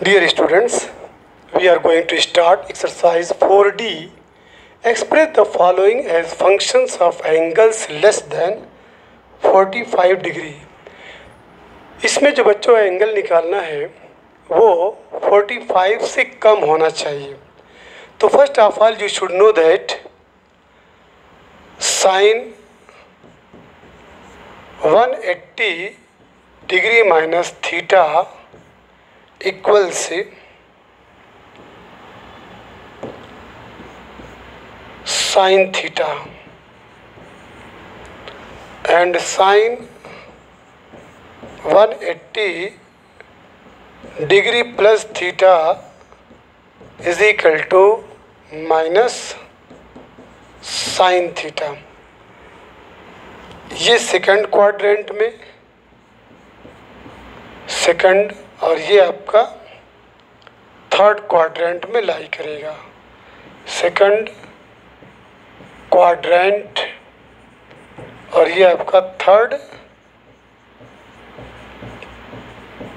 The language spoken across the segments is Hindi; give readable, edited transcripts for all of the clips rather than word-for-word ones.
Dear students, we are going to start exercise 4D. Express the following as functions of angles less than 45 degree. इसमें जो बच्चों एंगल निकालना है वो 45 से कम होना चाहिए। तो first of all you should know that sine 180 degree minus theta equals sine theta and sine 180 degree plus theta is equal to minus sine theta. ये सेकंड क्वाड्रेंट में सेकंड और ये आपका थर्ड क्वाड्रेंट में लाई करेगा। सेकंड क्वाड्रेंट और ये आपका थर्ड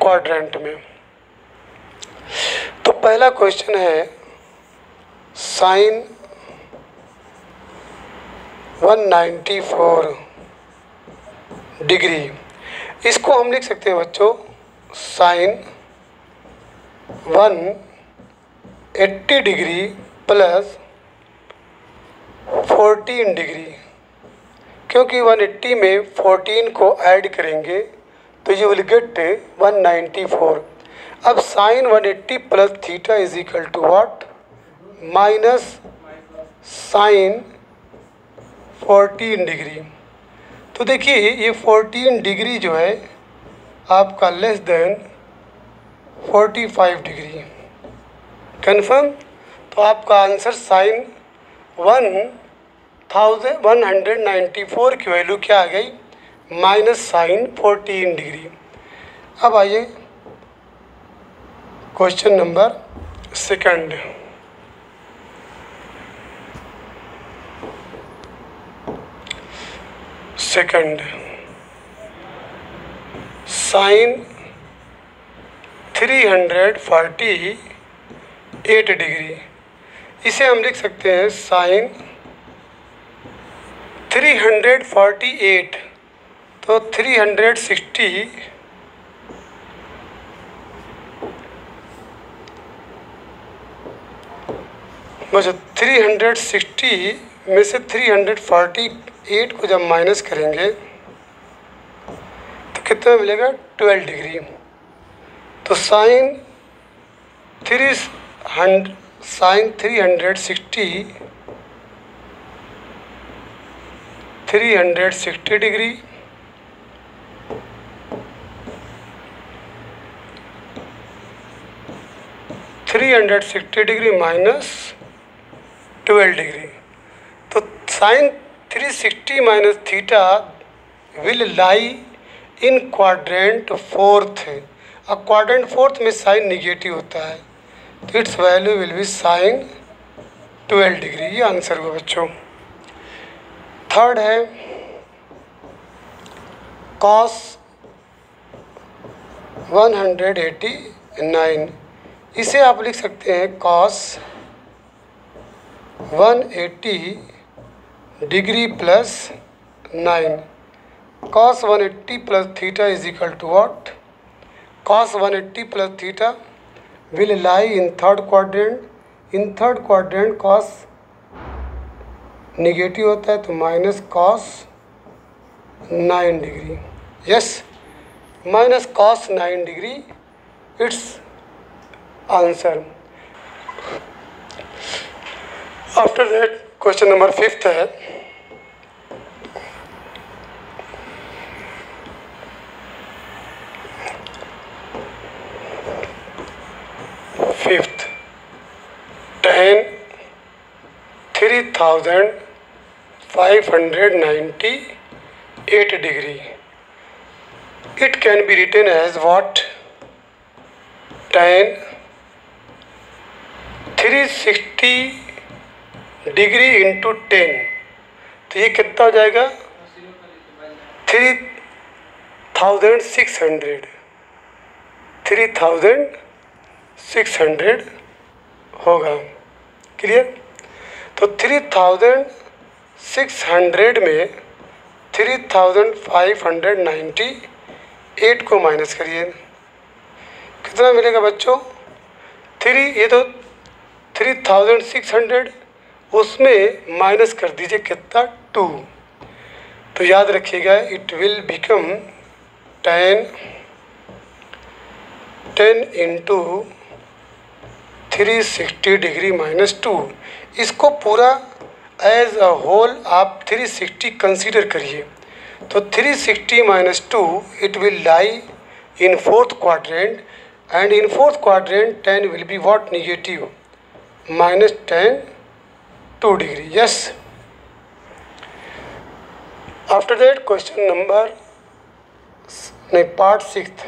क्वाड्रेंट में। तो पहला क्वेश्चन है साइन 194 डिग्री। इसको हम लिख सकते हैं बच्चों साइन 180 डिग्री प्लस 14 डिग्री, क्योंकि 180 में 14 को ऐड करेंगे तो यू विल गेट 194। अब sine 180 plus theta is equal to what? Minus sine 14 degree. तो देखिए ये 14 डिग्री जो है आपका लेस देन 45 डिग्री कन्फर्म। तो आपका आंसर साइन 1194 की वैल्यू क्या आ गई? Minus sine 14 degree. अब आइए question number second. Sine 348 degree. इसे हम लिख सकते हैं साइन 348, तो 360 बस 360 में से 348 को जब माइनस करेंगे तो कितना मिलेगा? 12 डिग्री। तो साइन 360 डिग्री माइनस 12 डिग्री। तो sine 360 minus theta will lie in quadrant fourth. अब क्वाड्रेंट फोर्थ में साइन निगेटिव होता है तो its value will be sine 12 degree. ये आंसर हुआ बच्चों। थर्ड है कॉस 189। इसे आप लिख सकते हैं cos 180 degree plus 9। Cos 180 plus theta is equal to what? Cos 180 plus theta will lie in third quadrant. In third quadrant cos negative होता है तो minus cos 9 degree. Yes, minus cos 9 degree its answer. After that question number 5 है tan 3598 degree. It can be written as what? Tan 360 degree into 10। तो ये कितना हो जाएगा? 3600 600 होगा। क्लियर? तो 3600 में 3598 को माइनस करिए, कितना मिलेगा बच्चों? ये तो 3600, उसमें माइनस कर दीजिए कितना? 2। तो याद रखिएगा, it will become 10 into 360 degree minus 2। इसको पूरा एज अ होल आप 360 कंसीडर करिए। तो 360 minus 2 it will lie in fourth quadrant, and in fourth quadrant 10 will be what? Negative, minus 10 2 degree. Yes. After that, question number part 6th.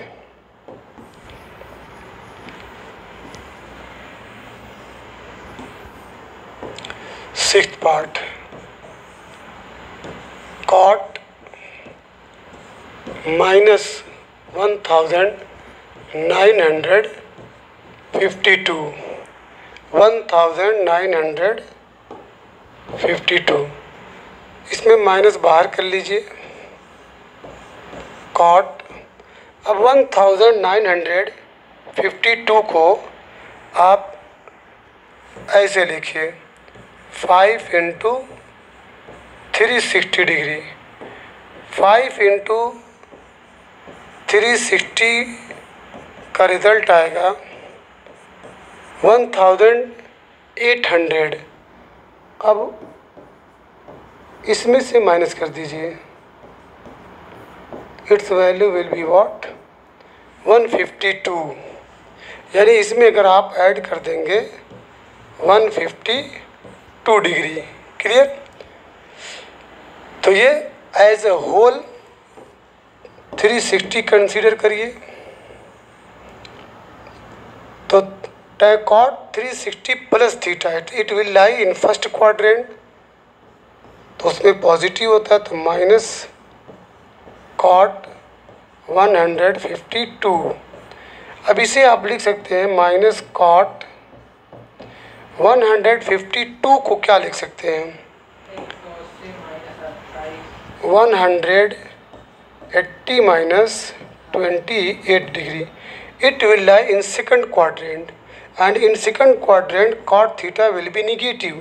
Sixth part, cot minus 1952, 1952, इसमें माइनस बाहर कर लीजिए। कॉट, अब 1952 को आप ऐसे लिखिए, 5 इंटू 360 डिग्री, 5 इंटू 360 का रिज़ल्ट आएगा 1800। अब इसमें से माइनस कर दीजिए, it's value will be what? 152। यानी इसमें अगर आप ऐड कर देंगे 152 डिग्री। क्लियर? तो ये एज अ होल 360 कंसीडर करिए। तो cot 360 plus theta, it will lie in first quadrant, तो उसमें पॉजिटिव होता है, तो माइनस cot 152। अब इसे आप लिख सकते हैं माइनस cot 152 को क्या लिख सकते हैं? 180 minus 28 degree. It will lie in second quadrant, and in second quadrant cot theta will be negative.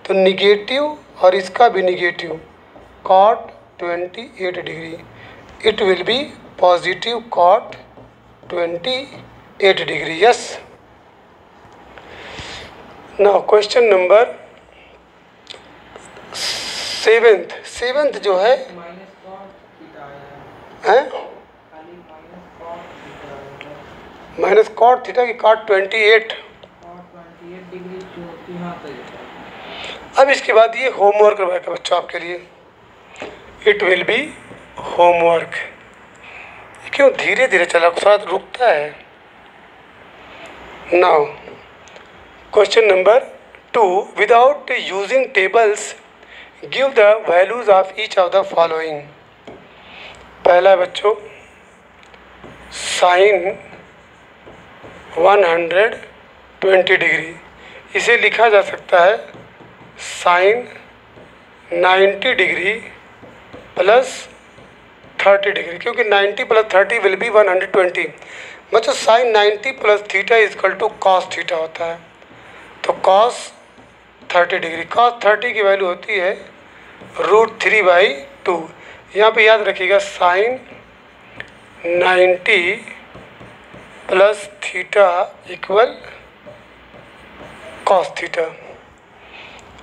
तो निगेटिव और इसका भी negative, cot 28 degree, it will be positive cot 28 degree. Yes. Now question number 7th जो है माइनस कॉट थीटा की कॉट 28 डिग्री। अब इसके बाद ये होमवर्क रहेगा बच्चों आपके लिए, इट विल बी होमवर्क। क्यों धीरे धीरे चला, थोड़ा रुकता है। Now question number 2, without using tables give the values of each of the following. पहला बच्चों, साइन 120 डिग्री, इसे लिखा जा सकता है साइन 90 डिग्री प्लस 30 डिग्री, क्योंकि 90 प्लस 30 विल बी 120। बच्चों sine 90 plus theta is equal to cos theta होता है, तो कॉस 30 डिग्री, कॉस 30 की वैल्यू होती है √3/2। यहाँ पे याद रखिएगा sine 90 plus theta equal cos theta.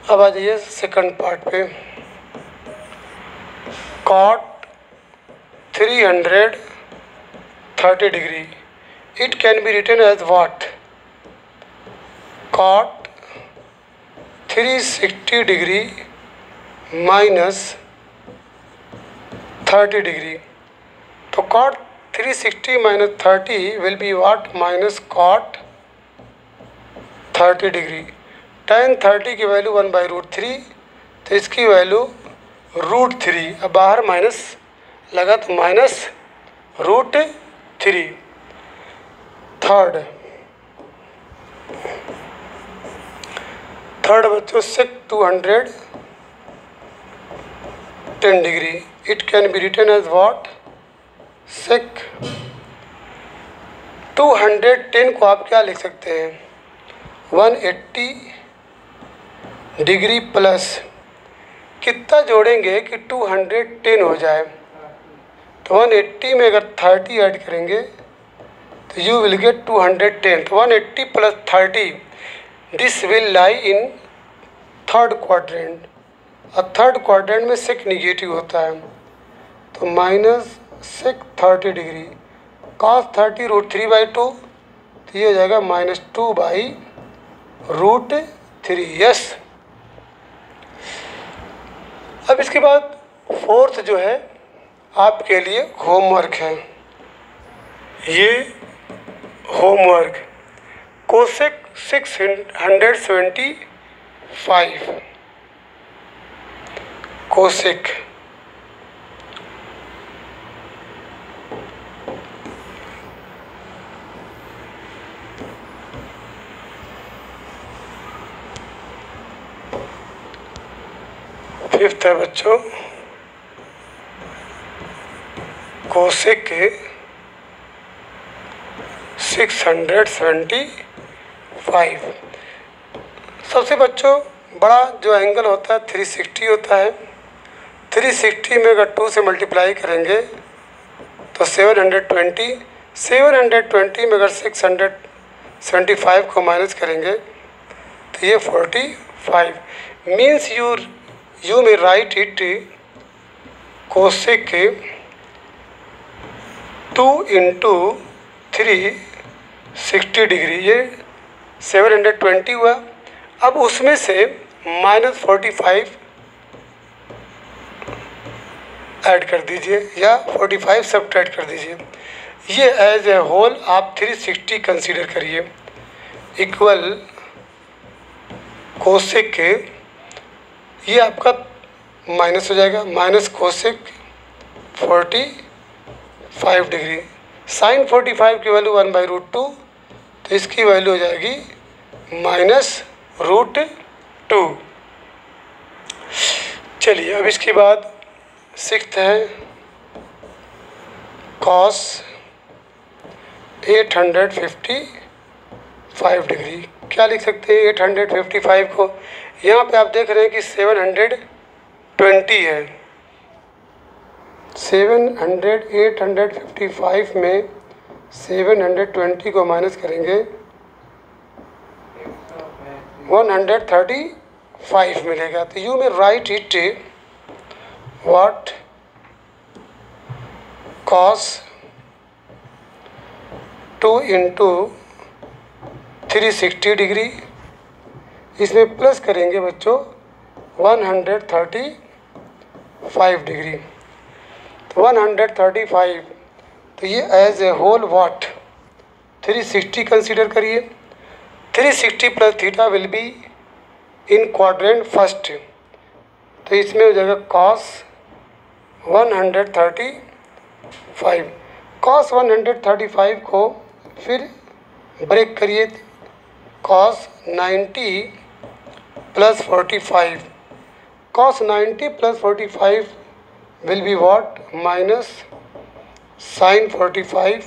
अब आ जाइए सेकंड पार्ट पे, cot 330 degree, it can be written as what? Cot 360 degree minus 30 degree, तो cot 360 minus 30 will be what? Minus cot 30 degree. tan 30 की वैल्यू 1/√3, तो इसकी वैल्यू √3। अब बाहर माइनस लगा तो माइनस √3। थर्ड, थर्ड बच्चों sec 210 degree, it can be written as what, sec 210 को आप क्या लिख सकते हैं, 180 डिग्री प्लस कितना जोड़ेंगे कि 210 हो जाए, तो 180 में अगर 30 ऐड करेंगे तो यू विल गेट 210. तो 180 plus 30 this will lie in third quadrant, और थर्ड क्वाड्रेंट में सेक निगेटिव होता है, तो माइनस सेक 30 डिग्री cos 30 √3/2, तो ये हो जाएगा -2/√3. यस. अब इसके बाद फोर्थ जो है आपके लिए होमवर्क है, ये होमवर्क कोसेक 675 कोसेक फिफ्थ है बच्चों, कोसेक के 675. सबसे बच्चों बड़ा जो एंगल होता है 360 होता है, 360 में अगर 2 से मल्टीप्लाई करेंगे तो 720, 720 में अगर 675 को माइनस करेंगे तो ये 45. Means you may right it cosec 2 into 360 degree, ये 720 हुआ. अब उसमें से -45 ऐड कर दीजिए या 45 सब्ट्रैक्ट कर दीजिए. ये एज ए होल आप 360 कंसीडर करिए इक्वल कोसेक के, ये आपका माइनस हो जाएगा, माइनस कोसेक 45 डिग्री. साइन 45 की वैल्यू 1/√2, तो इसकी वैल्यू हो जाएगी -√2. चलिए अब इसके बाद सिक्स्थ है कॉस 855 डिग्री. क्या लिख सकते हैं 855 को, यहाँ पे आप देख रहे हैं कि 720 है, 855 में 720 को माइनस करेंगे 135 मिलेगा. तो you may write it what cos 2 into 360 degree, इसमें प्लस करेंगे बच्चों 135 डिग्री, तो 135, तो ये as a whole what 360 consider करिए. 360 plus theta will be in quadrant first, तो इसमें हो जाएगा कॉस 135. कॉस 135 को फिर ब्रेक करिए, cos 90 plus 45, cos 90 plus 45 will be what minus sine 45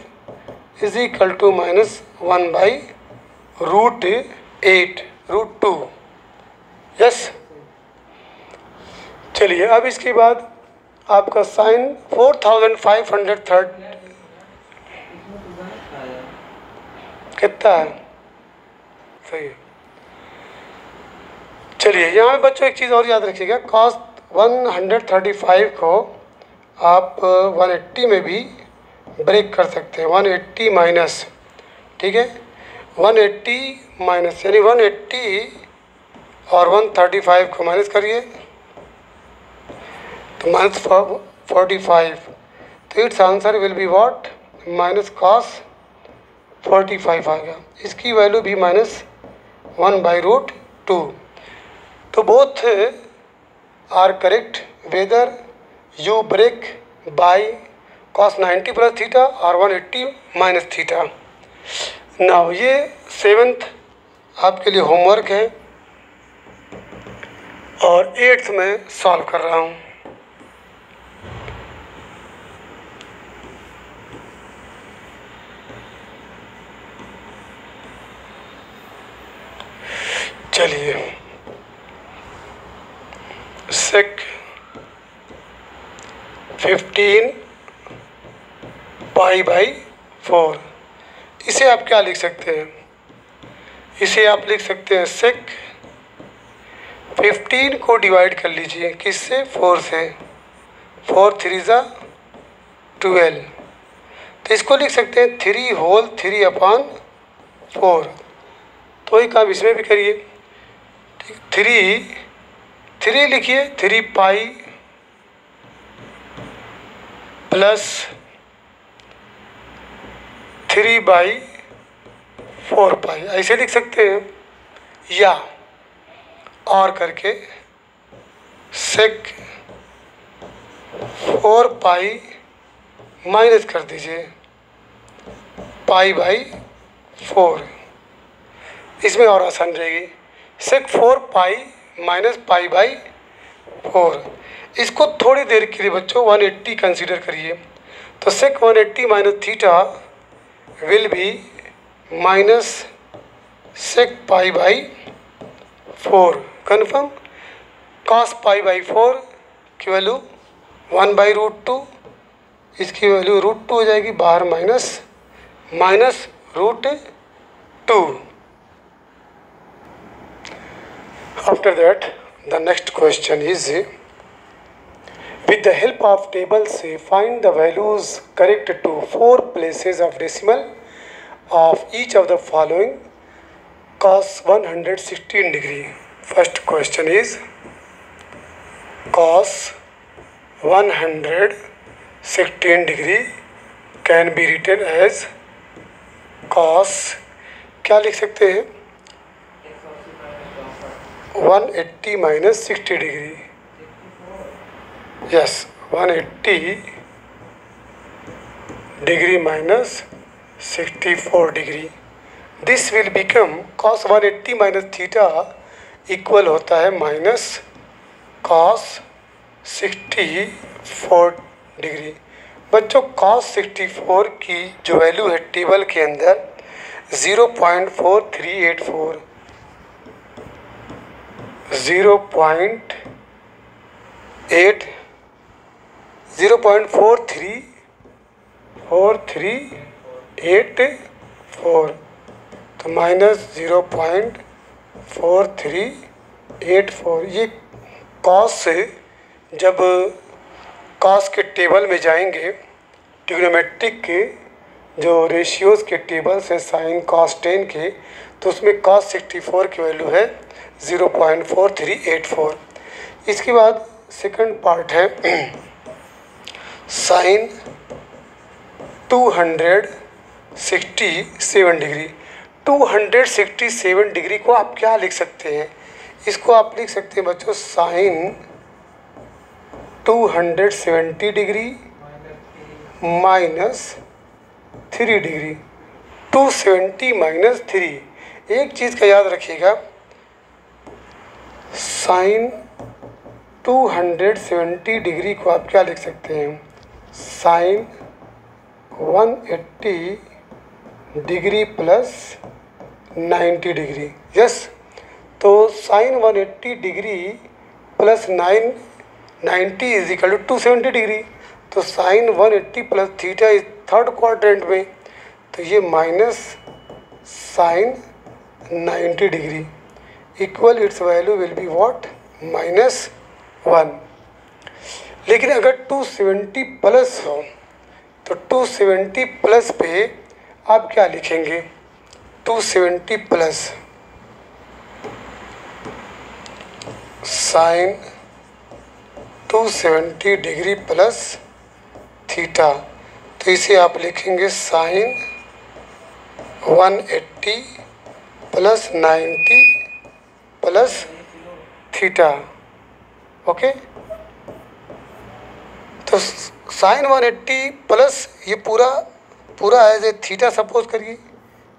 is equal to -1/√8√2. Yes. चलिए अब इसके बाद आपका साइन 4530 कितना है, सही है. चलिए यहाँ पे बच्चों एक चीज़ और याद रखिएगा, कॉस 135 को आप 180 में भी ब्रेक कर सकते हैं, 180 माइनस, ठीक है, 180 माइनस यानी 180 और 135 को माइनस करिए तो -45, तो its answer will be what minus cos 45 आ गया. इसकी वैल्यू भी -1/√2. तो both are correct whether you break by cos 90 plus theta और 180 माइनस थीटा. नाउ ये 7th आपके लिए होमवर्क है. और 8th में सॉल्व कर रहा हूँ। चलिए, सेक 15 π/4, इसे आप क्या लिख सकते हैं? इसे आप लिख सकते हैं सेक 15 को डिवाइड कर लीजिए किससे? 4 से। 4 3 ज़ा 12, तो इसको लिख सकते हैं 3 होल 3/4। तो वही काम इसमें भी करिए। ठीक, 3 लिखिए, 3 पाई प्लस 3/4 पाई, ऐसे लिख सकते हैं। या और करके सेक 4 पाई माइनस कर दीजिए π/4, इसमें और आसान रहेगी। सेक 4 पाई माइनस π/4, इसको थोड़ी देर के लिए बच्चों 180 कंसीडर करिए। तो sec 180 minus theta will be minus sec π/4। Confirm? Cos π/4 की वैल्यू 1/√2, इसकी वैल्यू √2 हो जाएगी, बाहर minus √2। After that, the next question is, with the help of tables, find the values correct to 4 places of decimal of each of the following cos 116 degree. First question is cos 116 degree can be written as cos, क्या लिख सकते हैं? 180 minus 60 degree. Yes, 180 degree minus 64 degree. This will become cos 180 minus theta equal होता है माइनस cos 64 डिग्री। बच्चों, cos 64 की जो वैल्यू है टेबल के अंदर 0.4384, 0.4384, तो माइनस 0.4384। ये कॉस से, जब कॉस के टेबल में जाएंगे, ट्रिग्नोमेट्रिक के जो रेशियोज़ के टेबल से साइन कॉस 10 के, तो उसमें cos 64 की वैल्यू है 0.4384। इसके बाद सेकंड पार्ट है साइन 267 डिग्री। 267 डिग्री को आप क्या लिख सकते हैं? इसको आप लिख सकते हैं बच्चों sine 270 degree minus 3 degree. 270 minus 3, एक चीज़ का याद रखिएगा, साइन 270 डिग्री को आप क्या लिख सकते हैं? Sine 180 degree plus 90 degree. Yes, तो sine 180 degree plus 90 is equal to 270 degree. तो sine 180 plus theta is third quadrant में, तो ये minus sine 90 degree equal its value will be what? -1। लेकिन अगर 270 प्लस हो तो 270 प्लस पे आप क्या लिखेंगे? 270 plus sine 270 degree plus theta, तो इसे आप लिखेंगे sine 180 plus 90 plus theta. Okay, तो साइन 180 प्लस ये पूरा एज ए थीटा सपोज करिए,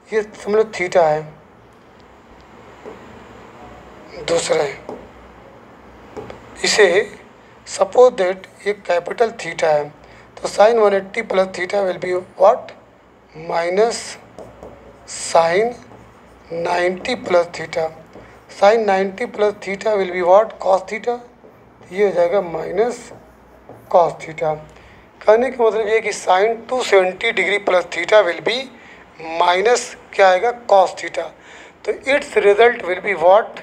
ये समझ लो थीटा है, दूसरा है इसे सपोज दैट ये कैपिटल थीटा है, तो sine 180 plus theta will be what, minus sine 90 plus theta. Sine 90 plus theta will be what, cos theta. ये हो जाएगा माइनस कॉस थीटा। कहने का मतलब ये कि sine 270 degree plus theta will be minus क्या आएगा, कॉस थीटा। तो its result will be what,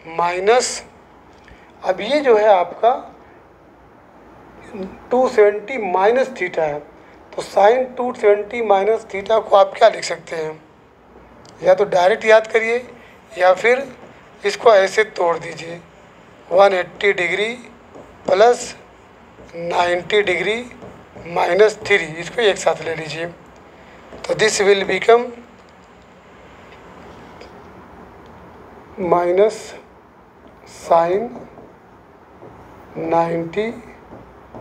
minus. अब ये जो है आपका 270 माइनस थीटा है, तो साइन 270 माइनस थीटा को आप क्या लिख सकते हैं, या तो डायरेक्ट याद करिए या फिर इसको ऐसे तोड़ दीजिए, 180 डिग्री प्लस 90 डिग्री माइनस 3, इसको एक साथ ले लीजिए। तो this will become minus sine 90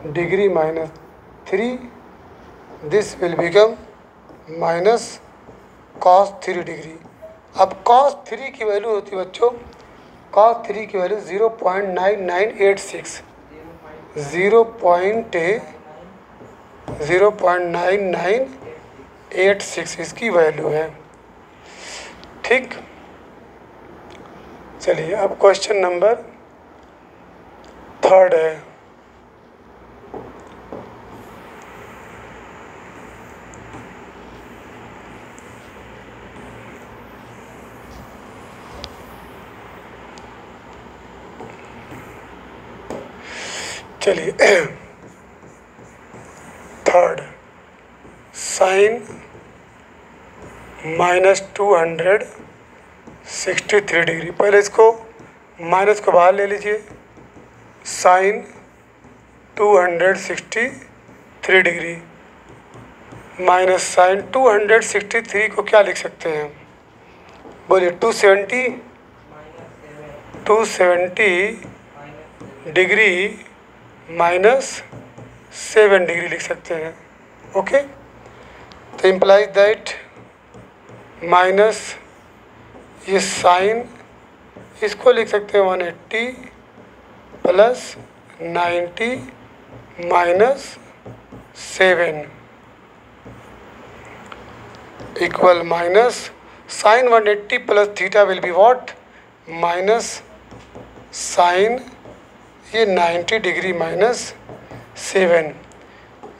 degree minus 3, this will become minus cos 3 degree. अब कॉस 3 की वैल्यू होती है बच्चों, कॉस 3 की वैल्यू 0.9986, 0.9986 इसकी वैल्यू है। ठीक, चलिए अब क्वेश्चन नंबर 3 है। चलिए 3, साइन -263 डिग्री। पहले इसको माइनस को बाहर ले लीजिए, साइन 263 डिग्री माइनस साइन 263 को क्या लिख सकते हैं, बोलिए, 270 डिग्री माइनस 7 डिग्री लिख सकते हैं। ओके, तो इम्प्लाइज दैट माइनस ये साइन, इसको लिख सकते हैं 180 plus 90 minus 7 equal minus sine 180 plus theta will be what, minus sine ये 90 डिग्री माइनस 7।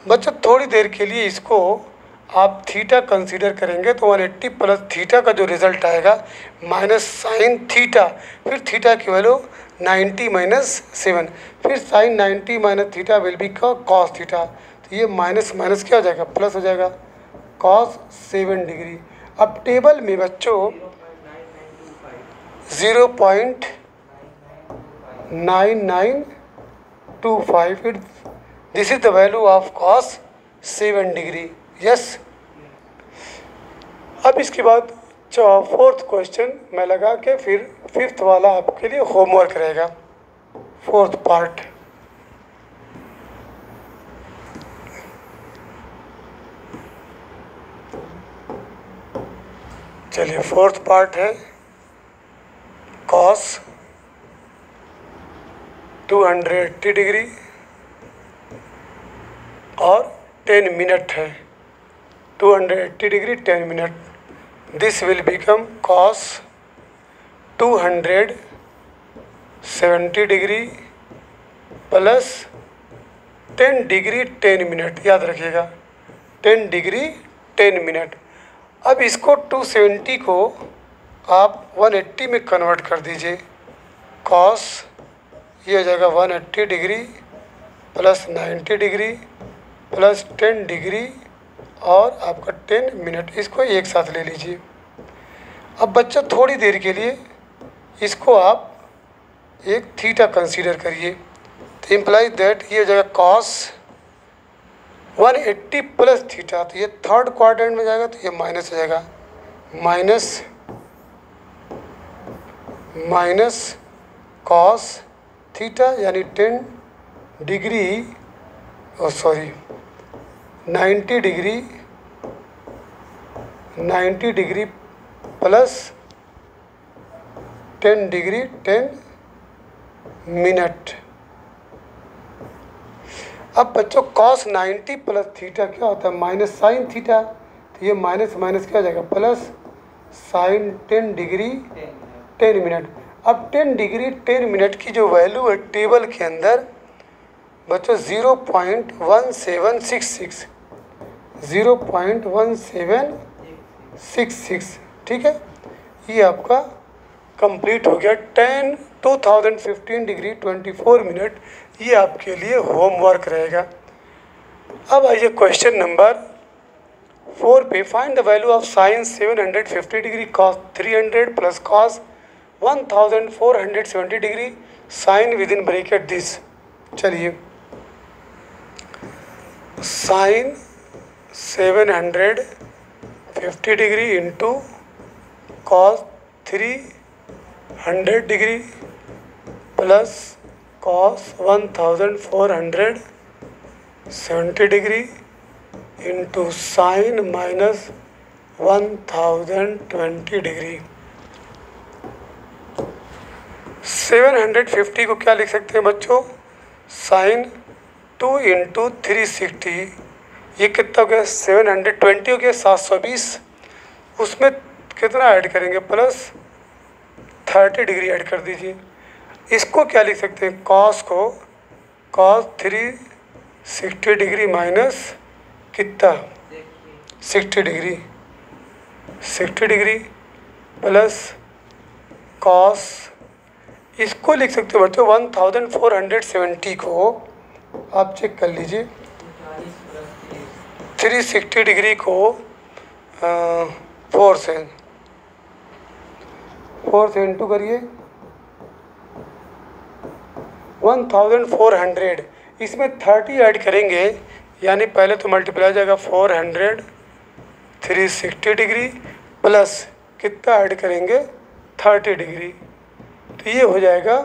बच्चों थोड़ी देर के लिए इसको आप थीटा कंसीडर करेंगे तो 180 प्लस थीटा का जो रिज़ल्ट आएगा माइनस साइन थीटा, फिर थीटा की वैल्यू 90 माइनस 7, फिर sine 90 minus theta will be cos theta. तो ये माइनस माइनस क्या हो जाएगा, प्लस हो जाएगा, कॉस 7 डिग्री। अब टेबल में बच्चों 0.9925, this is the value of cos 7 degree. Yes, अब इसके बाद 4th क्वेश्चन मैं लगा के फिर 5th वाला आपके लिए होमवर्क रहेगा, 4th पार्ट। चलिए 4th पार्ट है कॉस 280 डिग्री और 10 मिनट है, 280 degree 10 minute. This will become cos 270 degree plus 10 degree 10 minute, याद रखिएगा 10 डिग्री 10 मिनट। अब इसको 270 को आप 180 में कन्वर्ट कर दीजिए, कॉस ये हो जाएगा 180 degree plus 90 degree plus 10 degree और आपका 10 मिनट, इसको एक साथ ले लीजिए। अब बच्चा थोड़ी देर के लिए इसको आप एक थीटा कंसीडर करिए, तो इम्प्लाइज दैट ये हो जाएगा कॉस 180 प्लस थीटा, तो ये 3rd क्वाड्रेंट में जाएगा तो ये माइनस हो जाएगा, माइनस कॉस थीटा यानी 10 degree 90 degree plus 10 degree 10 minute, अब बच्चों कॉस 90 प्लस थीटा क्या होता है, माइनस साइन थीटा, तो ये माइनस माइनस क्या हो जाएगा, प्लस साइन 10 डिग्री 10 मिनट। अब 10 डिग्री 10 मिनट की जो वैल्यू है टेबल के अंदर बच्चों 0.1766, 0.1766, ठीक है। ये आपका कंप्लीट हो गया 2015 डिग्री 24 मिनट। ये आपके लिए होमवर्क रहेगा। अब आइए क्वेश्चन नंबर 4 पे, find the value of sine 750 degree cos 300 plus cos 1470 degree sine with in bracket this. चलिए, sine 750 degree into cos 300 degree plus cos 1470 degree into sine minus 1020 degree. 750 को क्या लिख सकते हैं बच्चों, साइन 2 इंटू 360, ये कितना हो गया 720 हो गया 720। उसमें कितना ऐड करेंगे, प्लस 30 डिग्री ऐड कर दीजिए। इसको क्या लिख सकते हैं, कॉस को कॉस 360 डिग्री माइनस कितना 60 डिग्री, 60 डिग्री प्लस कॉस, इसको लिख सकते हो बच्चों 1470 को आप चेक कर लीजिए, 360 डिग्री को 4 से इंटू करिए 1400, इसमें 30 ऐड करेंगे, यानी पहले तो मल्टीप्लाई हो जाएगा 400 360 डिग्री प्लस कितना ऐड करेंगे 30 डिग्री, तो ये हो जाएगा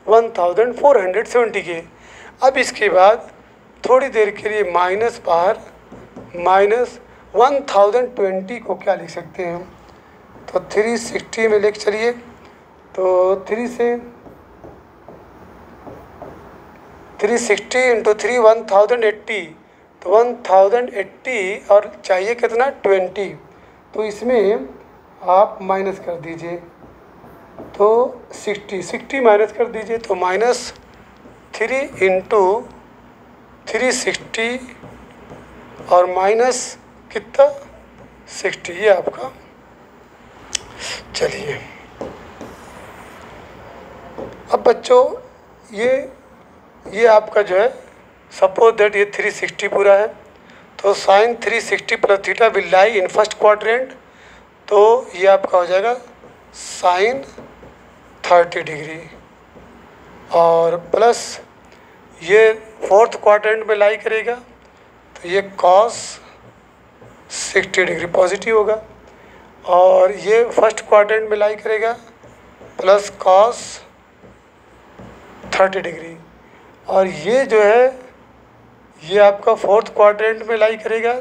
1470 के। अब इसके बाद थोड़ी देर के लिए माइनस बाहर, माइनस 1020 को क्या लिख सकते हैं, तो 360 में लेके चलिए, तो 360 इंटू 3 1080, तो 1080 और चाहिए कितना 20, तो इसमें आप माइनस कर दीजिए, तो 60 माइनस कर दीजिए, तो माइनस 3 इंटू 360 और माइनस कितना 60, ये आपका। चलिए, अब बच्चों ये आपका जो है, सपोज दैट ये 360 पूरा है, तो sine 360 plus theta will lie in first quadrant, तो ये आपका हो जाएगा साइन 30 डिग्री और प्लस ये फोर्थ क्वाड्रेंट में लाई करेगा, तो ये कॉस 60 डिग्री पॉजिटिव होगा, और ये फर्स्ट क्वाड्रेंट में लाई करेगा प्लस कॉस 30 डिग्री, और ये जो है ये आपका फोर्थ क्वाड्रेंट में लाई करेगा,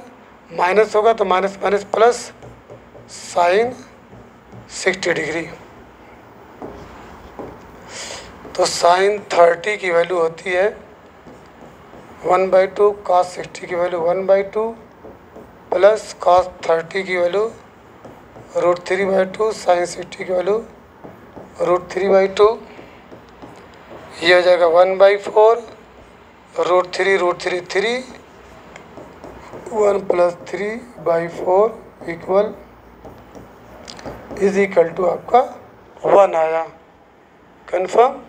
माइनस होगा तो minus minus plus sign 60 degree. तो साइन 30 की वैल्यू होती है 1/2, कॉस 60 की वैल्यू 1/2 प्लस कॉस 30 की वैल्यू √3/2, साइन 60 की वैल्यू √3/2, ये हो जाएगा 1/4 √3 3, 1 प्लस 3/4 इक्वल टू आपका 1 आया। कन्फर्म।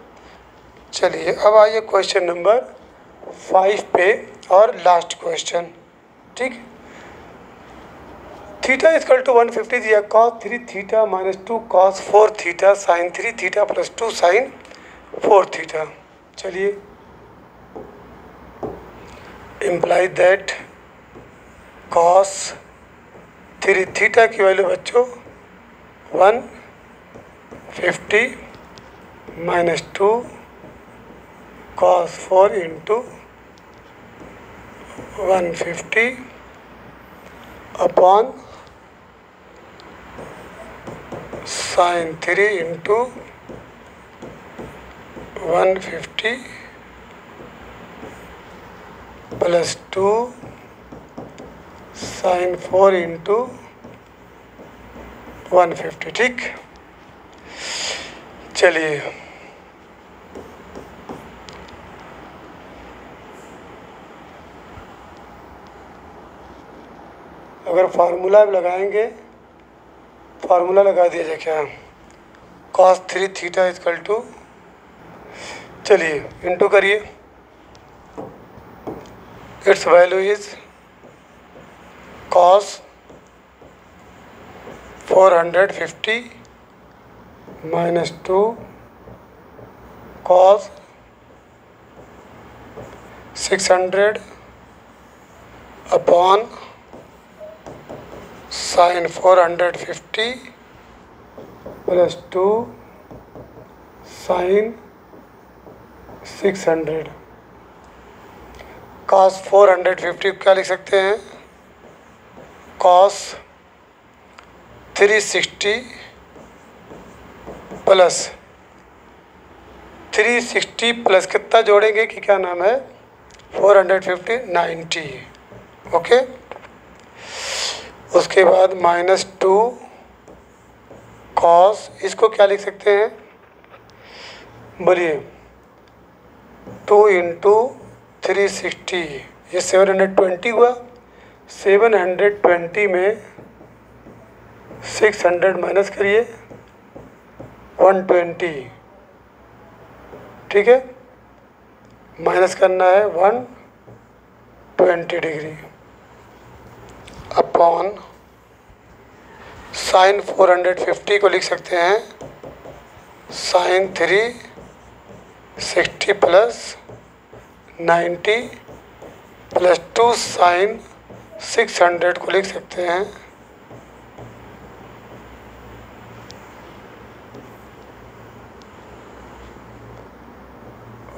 चलिए, अब आइए क्वेश्चन नंबर 5 पे और लास्ट क्वेश्चन, ठीक। थीटा इक्वल टू 150 दिया, cos 3 theta minus 2 cos 4 theta sine 3 theta plus 2 sine 4 theta. चलिए, इम्प्लाई दैट कॉस 3 थीटा की वैल्यू बच्चों 150 minus 2 cos 4 into 150 upon sine 3 into 150 plus 2 sine 4 into 150। ठीक, चलिए अगर फार्मूला लगाएंगे, फार्मूला लगा दिया जाए क्या, cos 3 थीटा इक्वल टू, चलिए इंटू करिए, its value is cos 450 minus 2 cos 600 upon sine 450 plus 2 sine 600। cos 450 क्या लिख सकते हैं, cos 360 प्लस 360 प्लस कितना जोड़ेंगे कि क्या नाम है 450 90। ओके, उसके बाद माइनस 2 cos, इसको क्या लिख सकते हैं, बोलिए 2 इंटू 360, ये 720 हुआ। 720 में 600 माइनस करिए 120। ठीक है, माइनस करना है 120 डिग्री अपॉन साइन 450 को लिख सकते हैं साइन 360 प्लस 90 प्लस 2 साइन 600 को लिख सकते हैं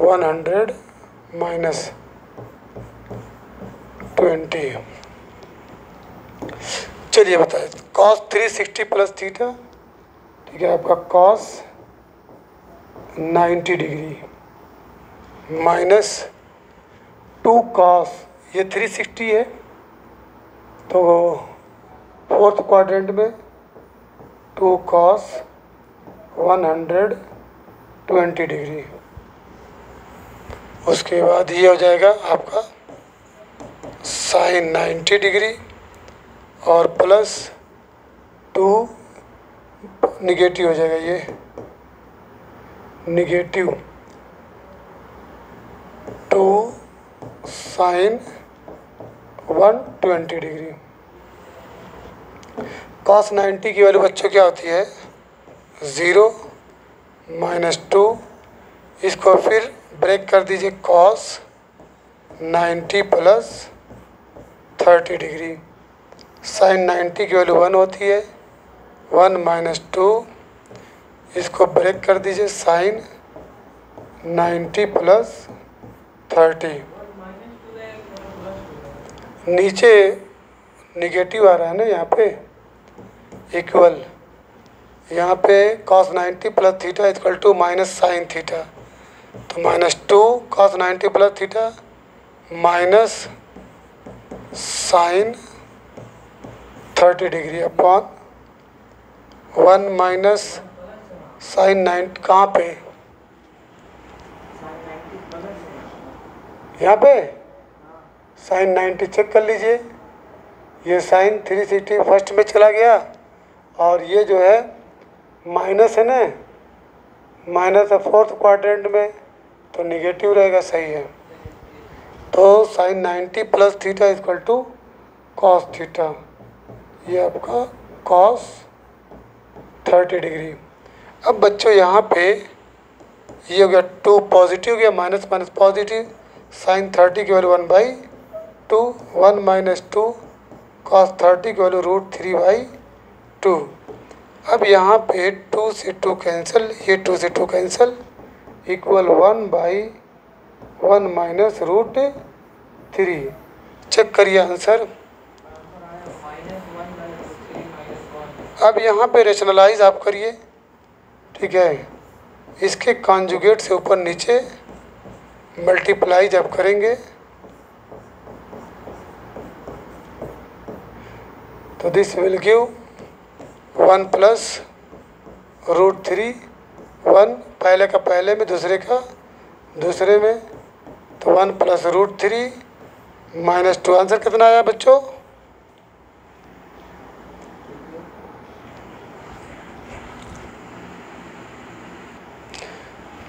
100 माइनस 20। चलिए बताए, cos 360 प्लस थीटा, ठीक है, आपका cos 90 डिग्री माइनस 2 cos, ये 360 है तो फोर्थ क्वाड्रेंट में 2 cos 120 डिग्री। उसके बाद ये हो जाएगा आपका साइन 90 डिग्री और प्लस 2 निगेटिव हो जाएगा, ये निगेटिव 2 साइन 120 डिग्री। cos 90 की वैल्यू बच्चों क्या होती है 0 माइनस 2, इसको फिर ब्रेक कर दीजिए cos 90 प्लस 30 डिग्री। साइन 90 की वैल्यू 1 होती है, 1 माइनस 2, इसको ब्रेक कर दीजिए साइन 90 प्लस 30। नीचे निगेटिव आ रहा है ना, यहाँ पे इक्वल, यहाँ पे cos 90 plus theta equal to minus sine theta, तो minus 2 cos 90 plus theta minus sine 30 degree upon 1 minus sine 90, कहाँ पे, यहाँ पे साइन 90 चेक कर लीजिए, ये साइन 360 फर्स्ट में चला गया और ये जो है माइनस है ना, माइनस है फोर्थ क्वाड्रेंट में तो निगेटिव रहेगा, सही है। तो sine 90 plus theta equal to cos theta, ये आपका कॉस 30 डिग्री। अब बच्चों यहाँ पे ये हो गया 2 पॉजिटिव हो गया, माइनस माइनस पॉजिटिव, साइन 30 की वैल्यू 1/2, 1 माइनस 2 कॉस 30 की वैल्यू √3/2। अब यहाँ पे 2 से 2 कैंसिल, ये 2 से 2 कैंसिल, इक्वल 1/1 माइनस √3। चेक करिए आंसर। अब यहाँ पे रेशनलाइज आप करिए, ठीक है, इसके कॉन्जुगेट से ऊपर नीचे मल्टीप्लाई जब करेंगे तो दिस विल गिव 1 प्लस √3 1, पहले का पहले में, दूसरे का दूसरे में, तो 1 प्लस √3 -2। आंसर कितना आया बच्चों?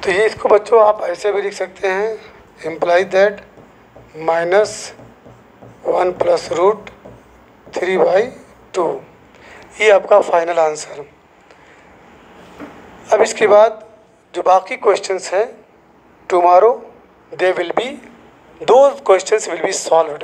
तो ये इसको बच्चों आप ऐसे भी लिख सकते हैं, इम्प्लाई दैट -1 प्लस √3/2। ये आपका फाइनल आंसर। अब इसके बाद जो बाकी क्वेश्चंस हैं, टुमारो दे विल बी, दो क्वेश्चंस विल बी सॉल्व्ड।